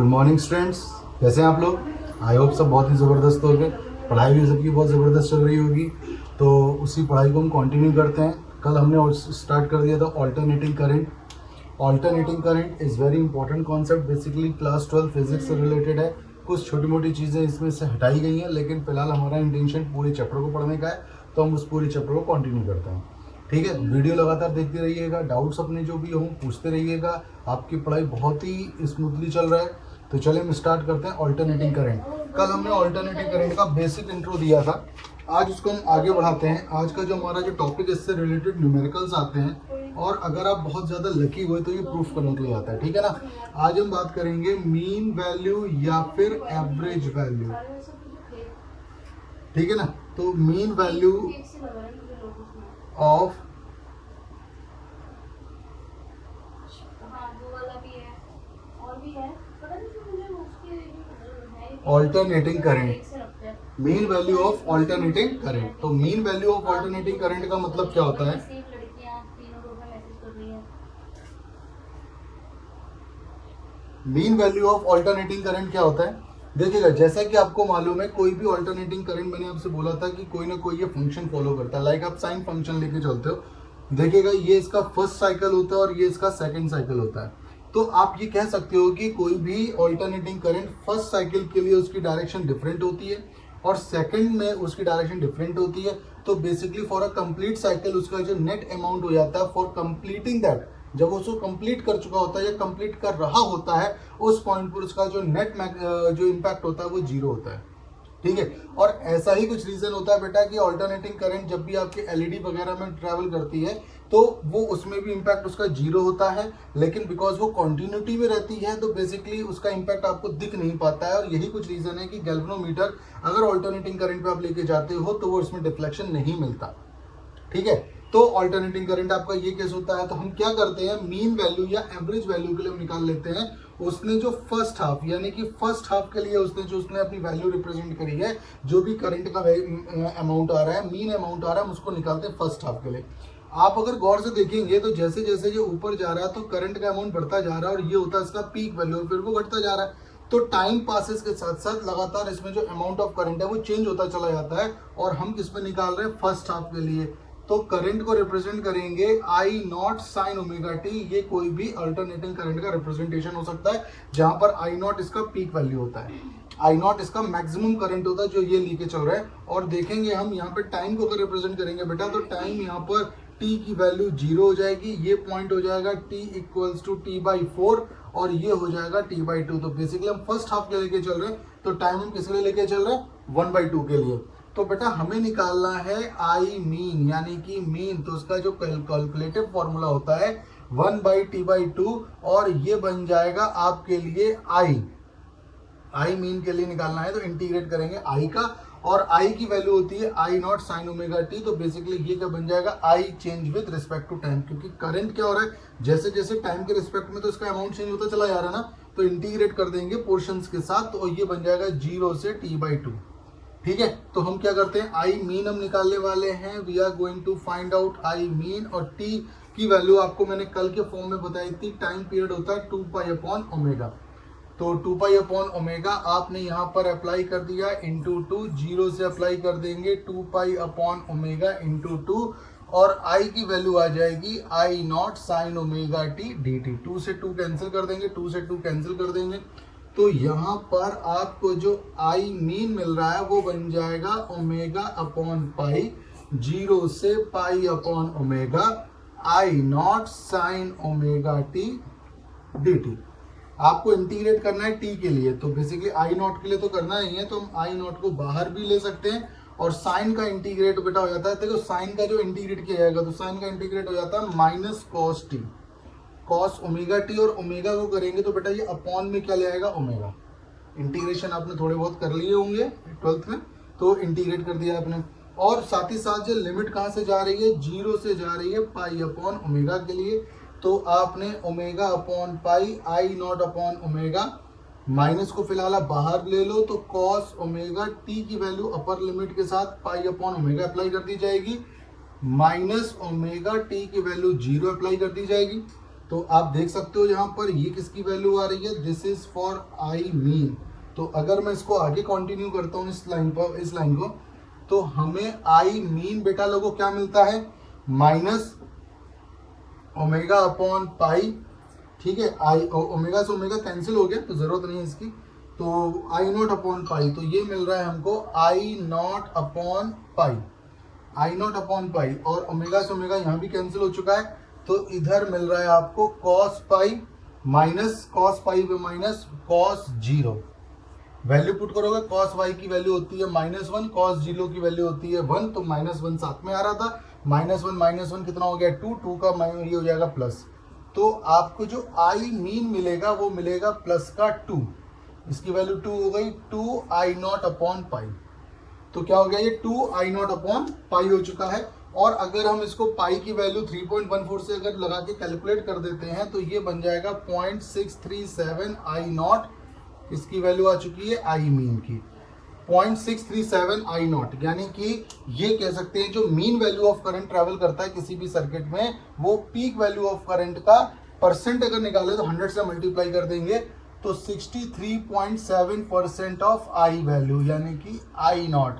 Good morning students, कैसे हैं आप लोग। आई होप सब बहुत ही ज़बरदस्त हो गए। पढ़ाई भी सबकी बहुत ज़बरदस्त चल रही होगी, तो उसी पढ़ाई को हम कंटिन्यू करते हैं। कल हमने स्टार्ट कर दिया था alternating current. Alternating current is very important concept, basically class 12 physics से रिलेटेड है। कुछ छोटी मोटी चीज़ें इसमें से हटाई गई हैं, लेकिन फिलहाल हमारा इंटेंशन पूरे चैप्टर को पढ़ने का है, तो हम उस पूरे चैप्टर को कंटिन्यू करते हैं। ठीक है, वीडियो लगातार देखते रहिएगा, डाउट्स अपने जो भी हों पूछते रहिएगा। आपकी पढ़ाई बहुत ही स्मूथली चल रहा है। तो चलिए हम स्टार्ट करते हैं ऑल्टरनेटिंग करंट। कल हमने ऑल्टरनेटिंग करंट का बेसिक इंट्रो दिया था, आज उसको हम आगे बढ़ाते हैं। आज का जो हमारा जो टॉपिक है, इससे रिलेटेड न्यूमेरिकल्स आते हैं, और अगर आप बहुत ज़्यादा लकी हुए तो ये प्रूफ करने के लिए आता है। ठीक है ना। आज हम बात करेंगे मीन वैल्यू या फिर एवरेज वैल्यू। ठीक है ना। तो mean value of alternating current, mean value of alternating current. तो mean value of alternating current का मतलब क्या होता है। Mean value of alternating current क्या होता है, देखिएगा। जैसा कि आपको मालूम है, कोई भी ऑल्टरनेटिंग करंट, मैंने आपसे बोला था कि कोई ना कोई ये फंक्शन फॉलो करता है। लाइक आप साइन फंक्शन लेके चलते हो, देखिएगा ये इसका फर्स्ट साइकिल होता है और ये इसका सेकंड साइकिल होता है। तो आप ये कह सकते हो कि कोई भी ऑल्टरनेटिंग करंट फर्स्ट साइकिल के लिए उसकी डायरेक्शन डिफरेंट होती है और सेकंड में उसकी डायरेक्शन डिफरेंट होती है। तो basically for a complete cycle उसका जो नेट अमाउंट हो जाता है फॉर कंप्लीटिंग दैट, जब वो उसको कंप्लीट कर चुका होता है या कंप्लीट कर रहा होता है, उस पॉइंट पर उसका जो नेट जो इम्पैक्ट होता है वो जीरो होता है। ठीक है। और ऐसा ही कुछ रीजन होता है बेटा कि ऑल्टरनेटिंग करंट जब भी आपके एलईडी वगैरह में ट्रैवल करती है तो वो उसमें भी इम्पैक्ट उसका जीरो होता है, लेकिन बिकॉज वो कॉन्टिन्यूटी में रहती है तो बेसिकली उसका इम्पैक्ट आपको दिख नहीं पाता है। और यही कुछ रीजन है कि गैल्वेनोमीटर अगर ऑल्टरनेटिंग करंट पे आप लेके जाते हो तो वो इसमें डिफ्लेक्शन नहीं मिलता। ठीक है। तो ऑल्टरनेटिंग करंट आपका ये केस होता है। तो हम क्या करते हैं, मीन वैल्यू या एवरेज वैल्यू के लिए हम निकाल लेते हैं। उसने जो फर्स्ट हाफ, यानी कि फर्स्ट हाफ के लिए उसने अपनी वैल्यू रिप्रेजेंट करी है, जो भी करंट का अमाउंट आ रहा है, मीन अमाउंट आ रहा है, हम उसको निकालते हैं फर्स्ट हाफ के लिए। आप अगर गौर से देखेंगे तो जैसे जैसे ये ऊपर जा रहा है तो करंट का अमाउंट बढ़ता जा रहा है, और ये होता है इसका पीक वैल्यू, और फिर वो घटता जा रहा है। तो टाइम पासेस के साथ साथ लगातार इसमें जो अमाउंट ऑफ करंट है वो चेंज होता चला जाता है। और हम किस पे निकाल रहे हैं, फर्स्ट हाफ के लिए। तो करंट को रिप्रेजेंट करेंगे आई नॉट साइन ओमेगा टी। ये कोई भी अल्टरनेटिंग करंट का रिप्रेजेंटेशन हो सकता है, जहां पर आई नॉट इसका पीक वैल्यू होता है, आई नॉट इसका मैक्सिमम करंट होता है जो ये लेके चल रहा है। और देखेंगे हम यहाँ पे टाइम को अगर रिप्रेजेंट करेंगे बेटा, तो टाइम यहाँ पर टी की वैल्यू जीरो हो जाएगी, ये पॉइंट हो जाएगा t equals to t by 4, और ये हो जाएगा टी बाई 2। तो बेसिकली हम फर्स्ट हाफ के लेके चल रहे हैं, तो टाइम हम किस लिए लेके चल रहे हैं, 1/2 के लिए। तो बेटा हमें निकालना है आई मीन, यानी कि मीन। तो उसका जो कैलकुलेटिव फॉर्मूला होता है 1/t/2, और ये बन जाएगा आपके लिए आई मीन के लिए निकालना है तो इंटीग्रेट करेंगे आई का, और आई की वैल्यू होती है I naught sine omega t. तो बेसिकली ये क्या बन जाएगा, I change with respect to time, क्योंकि करंट क्या हो रहा है, जैसे जैसे टाइम के रिस्पेक्ट में तो इसका अमाउंट चेंज होता चला जा रहा है ना, तो इंटीग्रेट कर देंगे पोर्शंस के साथ, तो ये बन जाएगा 0 से t/2। ठीक है। तो हम क्या करते हैं, आई मीन हम निकालने वाले हैं। We are going to find out I mean, और टी की वैल्यू आपको मैंने कल के फॉर्म में बताई थी। टाइम पीरियड होता है 2π/ω। तो 2π/ω आपने यहाँ पर अप्लाई कर दिया इंटू 2, 0 से अप्लाई कर देंगे 2π/ω इंटू 2, और आई की वैल्यू आ जाएगी I naught sine omega t d t. 2 से 2 कैंसिल कर देंगे, 2 से 2 कैंसिल कर देंगे। तो यहाँ पर आपको जो आई मीन मिल रहा है वो बन जाएगा ω/π, 0 से π/ω I naught sine omega t d t. आपको इंटीग्रेट करना है टी के लिए, तो बेसिकली आई नॉट के लिए तो करना ही है, तो हम आई नॉट को बाहर भी ले सकते हैं। और साइन का इंटीग्रेट बेटा हो जाता है, देखो साइन का जो इंटीग्रेट किया जाएगा, तो साइन का इंटीग्रेट हो जाता है minus cos T, cos omega T, और ओमेगा को करेंगे तो बेटा ये अपॉन में क्या ले आएगा, ओमेगा। इंटीग्रेशन आपने थोड़े बहुत कर लिए होंगे 12th में, तो इंटीग्रेट कर दिया आपने। और साथ ही साथ जो लिमिट कहाँ से जा रही है, 0 से जा रही है π/ω के लिए। तो आपने ω/π आई नॉट अपॉन ओमेगा, माइनस को फिलहाल आप बाहर ले लो, तो कॉस ओमेगा टी की वैल्यू अपर लिमिट के साथ π/ω अप्लाई कर दी जाएगी, माइनस ओमेगा टी की वैल्यू 0 अप्लाई कर दी जाएगी। तो आप देख सकते हो यहाँ पर ये किसकी वैल्यू आ रही है, this is for I mean. तो अगर मैं इसको आगे कंटिन्यू करता हूँ इस लाइन पर, इस लाइन को, तो हमें आई मीन बेटा लोगों क्या मिलता है, माइनस ओमेगा अपॉन पाई। ठीक है, आई ओमेगा से ओमेगा कैंसिल हो गया तो जरूरत नहीं है इसकी, तो आई नॉट अपॉन पाई, तो ये मिल रहा है हमको I naught upon pi, I naught upon pi, और ओमेगा से ओमेगा यहाँ भी कैंसिल हो चुका है, तो इधर मिल रहा है आपको cos pi minus cos pi पे minus cos zero. Value put करोगे, कॉस वाई की वैल्यू होती है -1, कॉस जीरो की वैल्यू होती है 1, तो -1 साथ में आ रहा था, -1 कितना हो गया 2, 2 का ये हो जाएगा प्लस। तो आपको जो आई मीन मिलेगा वो मिलेगा प्लस का 2, इसकी वैल्यू 2 हो गई, 2 आई नॉट अपॉन पाई। तो क्या हो गया, ये 2 आई नॉट अपॉन पाई हो चुका है। और अगर हम इसको पाई की वैल्यू 3.14 से अगर लगा के कैलकुलेट कर देते हैं तो ये बन जाएगा 0.637 आई नॉट, इसकी वैल्यू आ चुकी है आई मीन की 0.637 आई नॉट, यानी कि ये कह सकते हैं जो mean value of current travel करता है किसी भी सर्किट में, वो पीक वैल्यू ऑफ करंट का परसेंट अगर निकाले तो 100 से मल्टीप्लाई कर देंगे तो 63.7% ऑफ आई वैल्यू, यानी कि आई नॉट,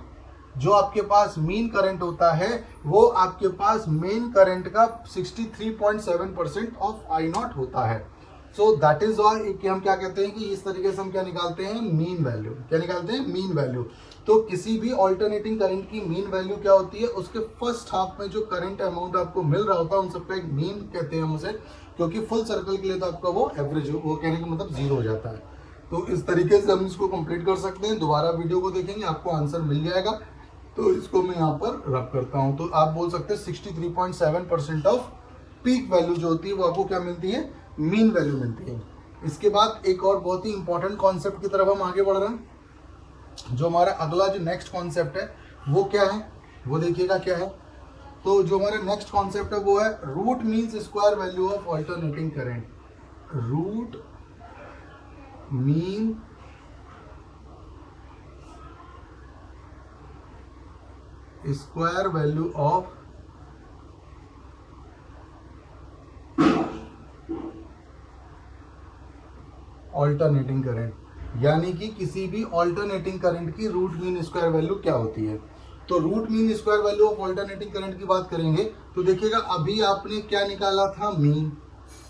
जो आपके पास मीन करंट होता है वो आपके पास मेन करंट का 63.7% ऑफ आई नॉट होता है। सो दैट इज वाई कि हम क्या कहते हैं कि इस तरीके से हम क्या निकालते हैं, मीन वैल्यू। क्या निकालते हैं, मीन वैल्यू। तो किसी भी ऑल्टरनेटिंग करंट की मीन वैल्यू क्या होती है, उसके फर्स्ट हाफ में जो करंट अमाउंट आपको मिल रहा होता है उन सबका एक मीन कहते हैं हम उसे, क्योंकि फुल सर्कल के लिए तो आपका वो एवरेज हो, वो कहने का मतलब जीरो हो जाता है। तो इस तरीके से हम इसको कंप्लीट कर सकते हैं। दोबारा वीडियो को देखेंगे आपको आंसर मिल जाएगा। तो इसको मैं यहाँ पर रब करता हूँ, तो आप बोल सकते हैं 63.7% ऑफ पीक वैल्यू जो होती है वो आपको क्या मिलती है, मीन वैल्यू मिलती है। इसके बाद एक और बहुत ही इंपॉर्टेंट कॉन्सेप्ट की तरफ हम आगे बढ़ रहे हैं। जो हमारा अगला जो नेक्स्ट कॉन्सेप्ट है वो क्या है, वो देखिएगा क्या है। तो जो हमारा नेक्स्ट कॉन्सेप्ट है वो है root means square value of alternating current. Root mean square value of alternating current, यानी कि किसी भी ऑल्टरनेटिंग करंट की रूट मीन स्क्वायर वैल्यू क्या होती है। तो root mean square value of alternating current की बात करेंगे तो देखिएगा अभी आपने क्या निकाला था, मीन,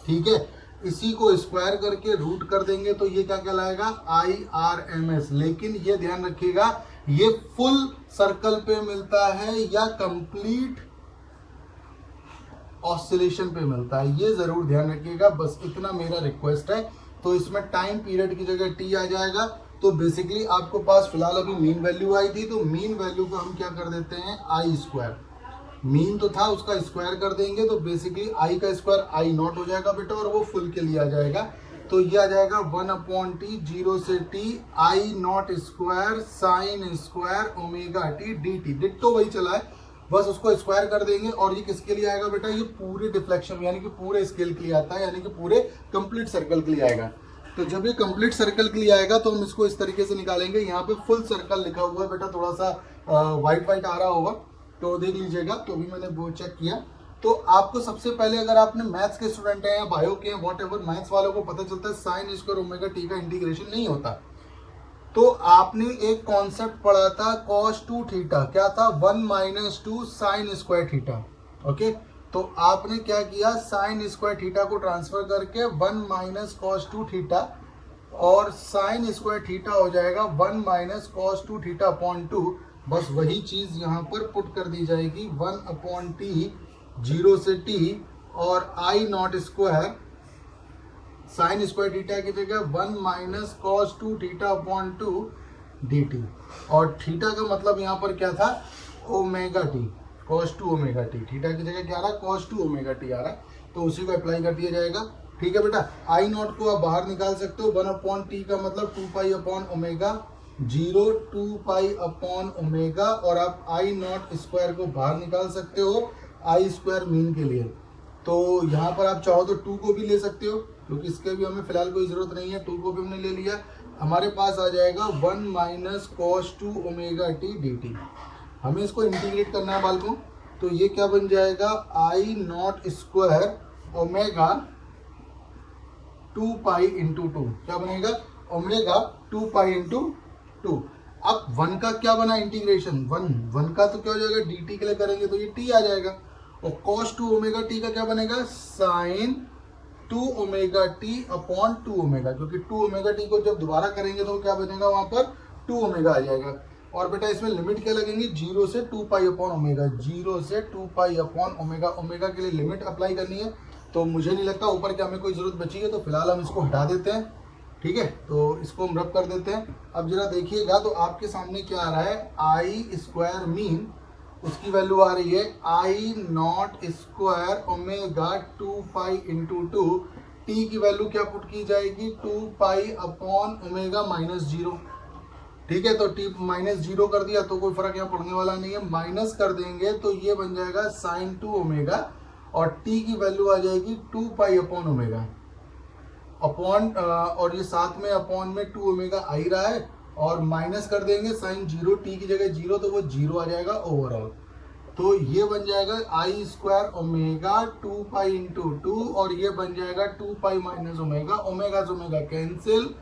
ठीक है, इसी को स्क्वायर करके रूट कर देंगे तो ये क्या कहलाएगा, IRMS। लेकिन ये ध्यान रखिएगा ये फुल सर्कल पे मिलता है या कंप्लीट ऑसिलेशन पे मिलता है, ये जरूर ध्यान रखिएगा, बस इतना मेरा रिक्वेस्ट है। तो इसमें टाइम पीरियड की जगह टी आ जाएगा। तो बेसिकली आपको पास फिलहाल अभी मीन वैल्यू आई थी, तो मीन वैल्यू को हम क्या कर देते हैं, आई स्क्वायर, मीन तो था उसका स्क्वायर कर देंगे तो बेसिकली आई का स्क्वायर आई नॉट हो जाएगा बेटा, और वो फुल के लिए आ जाएगा। तो ये आ जाएगा 1/t 0 से t आई naught square sine square omega t d T. Ditto वही चला है, बस उसको स्क्वायर कर देंगे। और ये किसके लिए आएगा बेटा, ये पूरे डिफ्लेक्शन यानी कि पूरे स्केल के लिए आता है, यानी कि पूरे कंप्लीट सर्कल के लिए आएगा। तो जब ये कंप्लीट सर्कल के लिए आएगा तो हम इसको इस तरीके से निकालेंगे। यहाँ पे फुल सर्कल लिखा हुआ है बेटा, थोड़ा सा वाइट वाइट आ रहा होगा तो देख लीजिएगा। तो अभी मैंने वो चेक किया। तो आपको सबसे पहले अगर आपने मैथ्स के स्टूडेंट हैं या बायो के हैं, वॉट एवर, मैथ्स वालों को पता चलता है साइन स्क्वायर ओमेगा टी का इंटीग्रेशन नहीं होता। तो आपने एक कॉन्सेप्ट पढ़ा था cos 2 थीटा, क्या था, 1 - 2 साइन स्क्वायर थीटा। ओके, तो आपने क्या किया, साइन स्क्वायर थीटा को ट्रांसफर करके 1 - cos 2 थीटा, और साइन स्क्वायर थीटा हो जाएगा 1 - cos 2 थीटा अपॉन 2। बस वही चीज यहाँ पर पुट कर दी जाएगी 1/t 0 से t, और I naught square sine square theta की जगह 1 - cos 2 थीटा अपॉन 2 dt। और थीटा का मतलब यहाँ पर क्या था, omega t, cos 2 omega t, theta की जगह क्या आ रहा है, cos 2 ओमेगा टी आ रहा है, तो उसी को अप्लाई कर दिया जाएगा। ठीक है बेटा, आई नॉट को आप बाहर निकाल सकते हो, 1/t का मतलब 2 pi upon omega 0 2 pi upon omega, और आप आई नॉट स्क्वायर को बाहर निकाल सकते हो आई स्क्वायर मीन के लिए। तो यहाँ पर आप चाहो तो 2 को भी ले सकते हो, क्योंकि इसके भी हमें फिलहाल कोई ज़रूरत नहीं है, 2 को भी हमने ले लिया। हमारे पास आ जाएगा 1 - cos 2 ओमेगा टी dt। हमें इसको इंटीग्रेट करना है बालकों, तो ये क्या बन जाएगा, I naught square omega 2 pi into 2, क्या बनेगा ओमेगा 2 पाई इंटू 2। अब 1 का क्या बना इंटीग्रेशन, 1 का तो क्या हो जाएगा dt के लिए करेंगे तो ये t आ जाएगा, और cos 2 ओमेगा t का क्या बनेगा sin 2 omega t upon 2 omega, क्योंकि 2 ओमेगा t को जब दोबारा करेंगे तो क्या बनेगा वहां पर 2 ओमेगा आ जाएगा। और बेटा इसमें लिमिट क्या लगेंगी 0 से 2 पाई अपॉन ओमेगा, 0 से 2 पाई अपॉन ओमेगा, ओमेगा के लिए लिमिट अप्लाई करनी है। तो मुझे नहीं लगता ऊपर क्या हमें कोई जरूरत बची है, तो फिलहाल हम इसको हटा देते हैं, ठीक है। तो इसको हम रब कर देते हैं। अब जरा देखिएगा तो आपके सामने क्या आ रहा है, आई स्क्वायर मीन, उसकी वैल्यू आ रही है I naught square omega 2 pi into 2, t की वैल्यू क्या पुट की जाएगी 2 पाई अपॉन ओमेगा माइनस 0, ठीक है। तो टी माइनस 0 कर दिया तो कोई फर्क यहाँ पड़ने वाला नहीं है, माइनस कर देंगे तो ये बन जाएगा साइन 2 ओमेगा, और टी की वैल्यू आ जाएगी 2 पाई अपॉन ओमेगा अपॉन, और ये साथ में अपॉन में 2 ओमेगा आ ही रहा है, और माइनस कर देंगे साइन 0, टी की जगह 0 तो वो 0 आ जाएगा ओवरऑल। तो ये बन जाएगा I square omega 2 pi into 2, और ये बन जाएगा 2 पाई माइनस ओमेगा, ओमेगा से ओमेगा कैंसिल,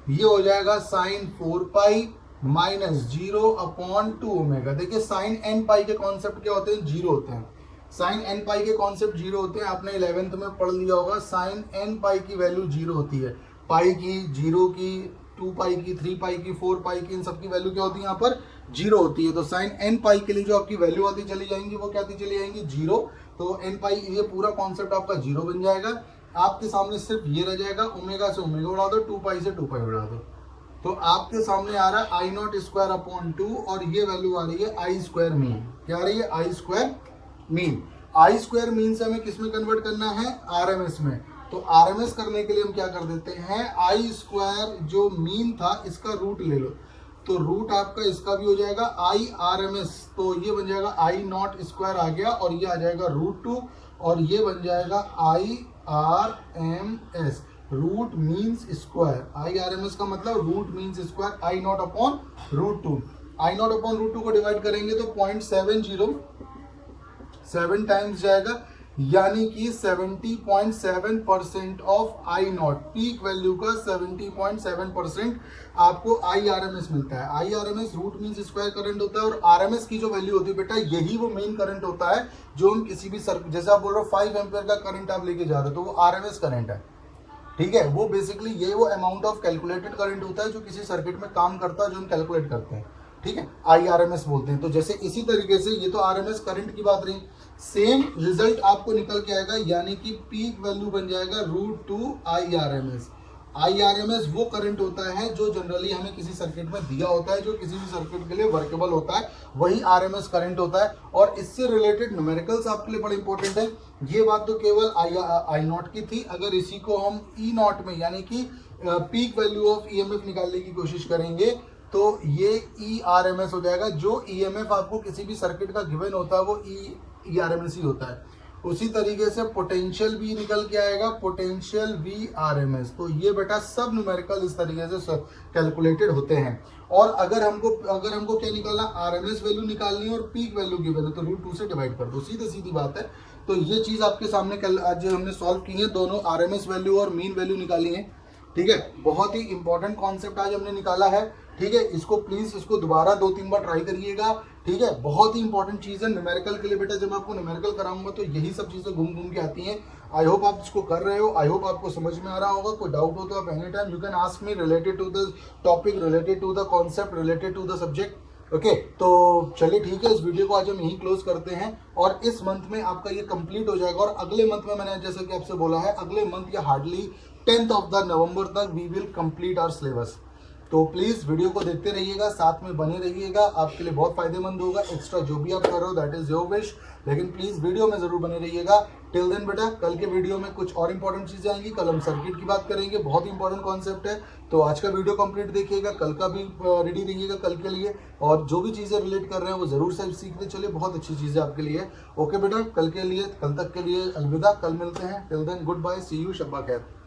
ये हो जाएगा sine 4 pi minus 0 upon 2 omega. देखिए साइन एन पाई के कॉन्सेप्ट क्या होते हैं, 0 होते हैं। साइन एन पाई के कॉन्सेप्ट 0 होते हैं, आपने 11th में पढ़ लिया होगा। साइन एन पाई की वैल्यू 0 होती है, पाई की, 0 की, 2 पाई की, 3 पाई की, 4 पाई की, इन सबकी वैल्यू क्या होती है यहाँ पर 0 होती है। तो साइन एन पाई के लिए जो आपकी वैल्यू आती चली जाएंगी वो क्या आती चली जाएंगी 0। तो एन पाई ये पूरा कॉन्सेप्ट आपका 0 बन जाएगा। आपके सामने सिर्फ ये रह जाएगा, ओमेगा से ओमेगा उड़ा दो, 2 पाई से 2 पाई उड़ा दो, तो आपके सामने आ रहा है आई नॉट स्क्वायर अपॉन 2, और ये वैल्यू आ रही है आई स्क्वायर मीन। क्या आ रही है I square mean. I square mean से हमें किस में कन्वर्ट करना है, आरएमएस में। तो आरएमएस करने के लिए हम क्या कर देते हैं, आई स्क्वायर जो मीन था इसका रूट ले लो, तो रूट आपका इसका भी हो जाएगा आई आरएमएस, तो ये बन जाएगा आई नॉट स्क्वायर आ गया, और ये आ जाएगा √2, और ये बन जाएगा I R M S, root means square. I R M S का मतलब root means square, I naught upon √2। I naught upon √2 को डिवाइड करेंगे तो 0.707 टाइम्स जाएगा, यानी कि 70.7% of I naught, peak value का 70.7% आपको आई आर एम एस मिलता है। I R M S root means square current होता है, और आर एम एस की जो वैल्यू होती है बेटा यही वो मेन करंट होता है जो हम किसी भी जैसे आप बोल रहे हो 5 एम्पियर का करंट आप लेके जा रहे हो तो वो आर एम एस करंट है, ठीक है। वो बेसिकली ये वो अमाउंट ऑफ कैलकुलेटेड करंट होता है जो किसी सर्किट में काम करता है, जो हम कैलकुलेट करते हैं, ठीक है, आई आर एम एस बोलते हैं। तो जैसे इसी तरीके से ये तो आर एम एस करंट की बात रही, सेम रिजल्ट आपको निकल के आएगा, यानी कि पीक वैल्यू बन जाएगा √2 I R M S. I R M S वो करंट होता है जो जनरली हमें किसी सर्किट में दिया होता है, जो किसी भी सर्किट के लिए वर्केबल होता है, वही आर एम एस करंट होता है। और इससे रिलेटेड न्यूमेरिकल्स आपके लिए बड़े इंपॉर्टेंट है। ये बात तो केवल आई नॉट की थी, अगर इसी को हम ई नॉट में यानी कि peak value of E M F निकालने की कोशिश करेंगे तो ये ई आर एम एस हो जाएगा। जो ई एम एफ आपको किसी भी सर्किट का गिवन होता है वो ई आर एम एस ही होता है। उसी तरीके से पोटेंशियल भी निकल के आएगा, potential V R M S. तो ये बेटा सब न्यूमेरिकल इस तरीके से कैलकुलेटेड होते हैं। और अगर हमको क्या निकालना, आर एम एस वैल्यू निकालनी है और पीक वैल्यू गिवन है तो √2 से डिवाइड कर दो, सीधी बात है। तो ये चीज़ आपके सामने कल आज जो हमने सॉल्व की है, दोनों आर एम एस वैल्यू और मीन वैल्यू निकाली है, ठीक है। बहुत ही इंपॉर्टेंट कॉन्सेप्ट आज हमने निकाला है, ठीक है। इसको प्लीज इसको दोबारा 2-3 बार ट्राई करिएगा, ठीक है। बहुत ही इंपॉर्टेंट चीज़ है न्यूमेरिकल के लिए बेटा। जब मैं आपको न्यूमेरिकल कराऊंगा तो यही सब चीज़ें घूम के आती हैं। आई होप आप इसको कर रहे हो, आई होप आपको समझ में आ रहा होगा। कोई डाउट हो तो आप any time you can ask me related to the topic, related to the concept, related to the subject. Okay, तो चलिए ठीक है, इस वीडियो को आज हम यहीं क्लोज करते हैं और इस मंथ में आपका ये कंप्लीट हो जाएगा। और अगले मंथ में मैंने जैसे कि आपसे बोला है, अगले मंथ या हार्डली 10th of नवंबर तक we will complete our syllabus. तो प्लीज़ वीडियो को देखते रहिएगा, साथ में बने रहिएगा, आपके लिए बहुत फायदेमंद होगा। एक्स्ट्रा जो भी आप कर रहे हो दैट इज योर विश, लेकिन प्लीज़ वीडियो में ज़रूर बने रहिएगा। टिल देन बेटा, कल के वीडियो में कुछ और इंपॉर्टेंट चीज़ें आएंगी। कल हम सर्किट की बात करेंगे, बहुत इंपॉर्टेंट कॉन्सेप्ट है। तो आज का वीडियो कंप्लीट देखिएगा, कल का भी रेडी रहिएगा कल के लिए। और जो भी चीज़ें रिलेट कर रहे हैं वो ज़रूर से सीखते चलिए, बहुत अच्छी चीज़ें आपके लिए। ओके बेटा, कल के लिए, कल तक के लिए अलविदा, कल मिलते हैं। Till then good bye, see you, शब्बा खैर।